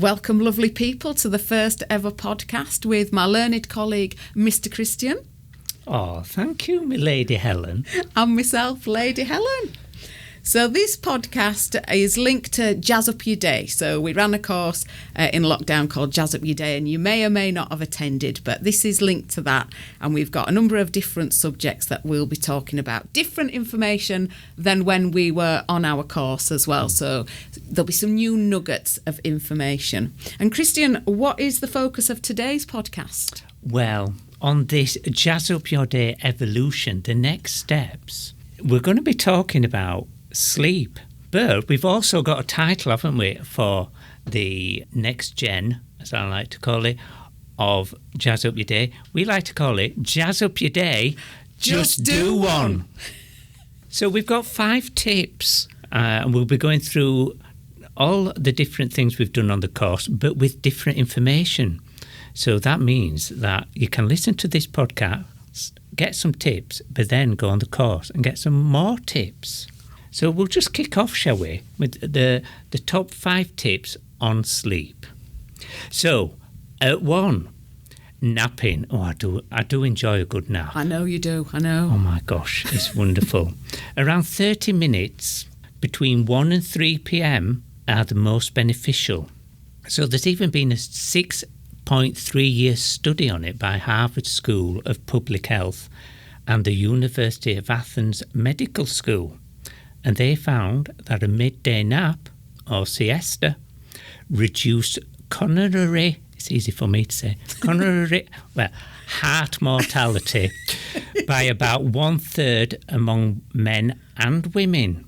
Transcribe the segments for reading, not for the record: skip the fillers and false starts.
Welcome, lovely people, to the first ever podcast with my learned colleague, Mr. Christian. Oh, thank you, my Lady Helen. And myself, Lady Helen. So this podcast is linked to Jazz Up Your Day. So we ran a course in lockdown called Jazz Up Your Day, and you may or may not have attended, but this is linked to that. And we've got a number of different subjects that we'll be talking about. Different information than when we were on our course as well. So there'll be some new nuggets of information. And Christian, what is the focus of today's podcast? Well, on this Jazz Up Your Day evolution, the next steps, we're going to be talking about sleep. But we've also got a title, haven't we, for the next gen, as I like to call it, of Jazz Up Your Day. We like to call it Jazz Up Your Day, Just Do One. So we've got 5 tips, and we'll be going through all the different things we've done on the course, but with different information. So that means that you can listen to this podcast, get some tips, but then go on the course and get some more tips. So we'll just kick off, shall we, with the top 5 tips on sleep. So, at 1, napping. Oh, I do enjoy a good nap. I know you do, I know. Oh my gosh, it's wonderful. Around 30 minutes between 1 and 3 p.m. are the most beneficial. So there's even been a 6.3-year study on it by Harvard School of Public Health and the University of Athens Medical School. And they found that a midday nap, or siesta, reduced coronary, it's easy for me to say, heart mortality by about 1/3 among men and women.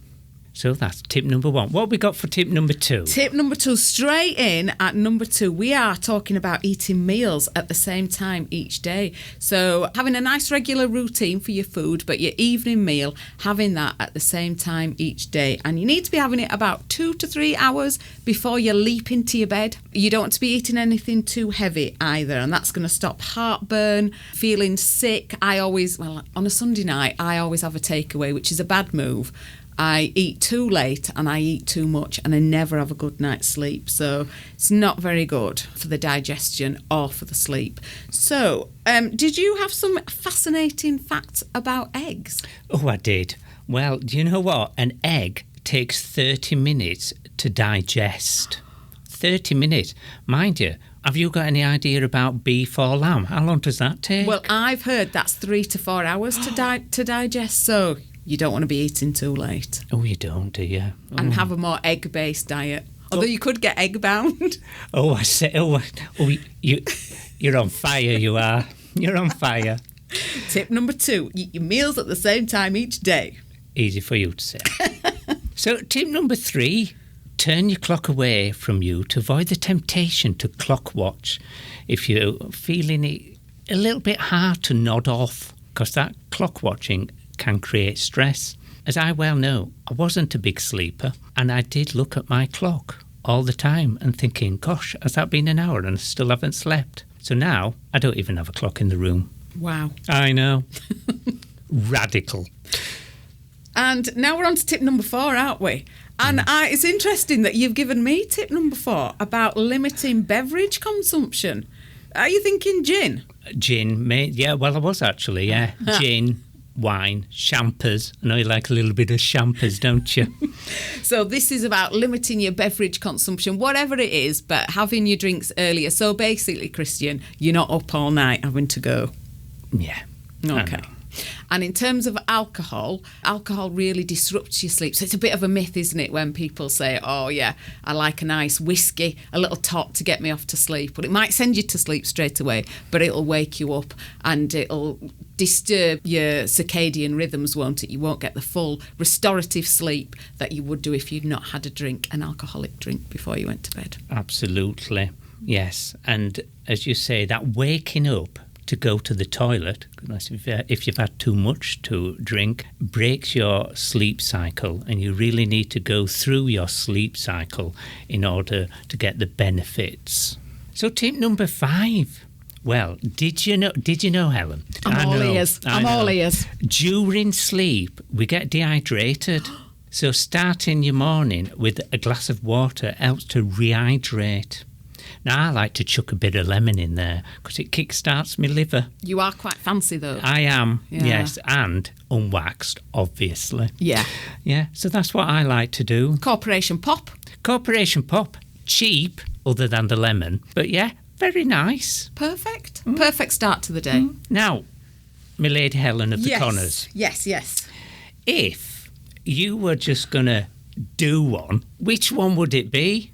So that's tip number 1. What have we got for tip number 2? Tip number 2, straight in at number 2, we are talking about eating meals at the same time each day. So having a nice regular routine for your food, but your evening meal, having that at the same time each day. And you need to be having it about 2 to 3 hours before you leap into your bed. You don't want to be eating anything too heavy either, and that's going to stop heartburn, feeling sick. On a Sunday night, I always have a takeaway, which is a bad move. I eat too late and I eat too much and I never have a good night's sleep. So it's not very good for the digestion or for the sleep. So did you have some fascinating facts about eggs? Oh, I did. Well, do you know what? An egg takes 30 minutes to digest. 30 minutes. Mind you, have you got any idea about beef or lamb? How long does that take? Well, I've heard that's 3 to 4 hours to digest. So you don't want to be eating too late. Oh, you don't, do you? Oh. And have a more egg-based diet. Although you could get egg-bound. Oh, I say, you're on fire, you are. You're on fire. Tip number 2, eat your meals at the same time each day. Easy for you to say. So tip number 3, turn your clock away from you to avoid the temptation to clock watch if you're feeling it a little bit hard to nod off, because that clock watching can create stress. As I well know, I wasn't a big sleeper, and I did look at my clock all the time and thinking, gosh, has that been an hour and I still haven't slept? So now I don't even have a clock in the room. Wow. I know. Radical. And now we're on to tip number 4, aren't we? And it's interesting that you've given me tip number 4 about limiting beverage consumption. Are you thinking gin? Gin, mate. Yeah, well, I was actually, yeah. Gin, wine, champers. I know you like a little bit of champers, don't you? So this is about limiting your beverage consumption, whatever it is, but having your drinks earlier. So basically, Christian, you're not up all night having to go. Yeah. Okay. And in terms of alcohol really disrupts your sleep. So it's a bit of a myth, isn't it, when people say, oh, yeah, I like a nice whiskey, a little top to get me off to sleep. Well, it might send you to sleep straight away, but it'll wake you up and it'll disturb your circadian rhythms, won't it? You won't get the full restorative sleep that you would do if you'd not had an alcoholic drink before you went to bed. Absolutely, yes. And as you say, that waking up to go to the toilet, if you've had too much to drink, breaks your sleep cycle, and you really need to go through your sleep cycle in order to get the benefits. So tip number 5. Well, did you know, Helen? I'm all ears. During sleep, we get dehydrated. So starting your morning with a glass of water helps to rehydrate. Now, I like to chuck a bit of lemon in there because it kickstarts my liver. You are quite fancy, though. I am, Yeah. yes, and unwaxed, obviously. Yeah. Yeah, so that's what I like to do. Corporation Pop. Corporation Pop, cheap, other than the lemon, but yeah, very nice. Perfect. Perfect start to the day. Now, my Lady Helen of the Yes. Connors, Yes. if you were just going to do one, which one would it be?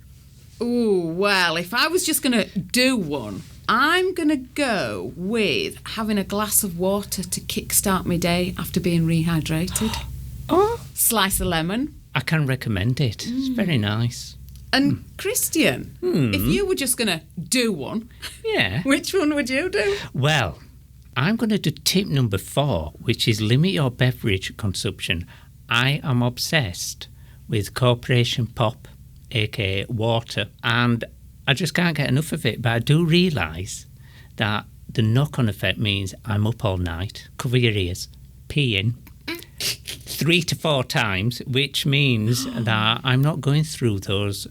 Ooh, well, if I was just going to do one, I'm going to go with having a glass of water to kickstart my day after being rehydrated. Oh, Slice of lemon. I can recommend it. It's very nice. And Christian, if you were just going to do one, Yeah. which one would you do? Well, I'm going to do tip number 4, which is limit your beverage consumption. I am obsessed with Corporation Pop, aka water, and I just can't get enough of it. But I do realise that the knock-on effect means I'm up all night, cover your ears, peeing 3 to 4 times, which means that I'm not going through those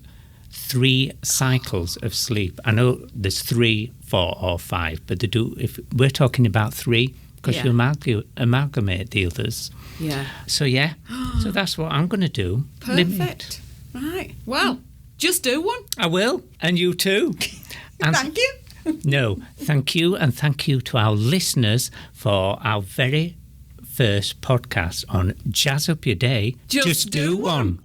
3 cycles of sleep. I know there's 3, 4 or 5, but they do, if we're talking about 3, because Yeah. you amalgamate the others. Yeah. So yeah, so that's what I'm going to do. Limit. Perfect. Right. Well, just do one. I will, and you too. And Thank you. no, thank you, and thank you to our listeners for our very first podcast on Jazz Up Your Day. Just do one.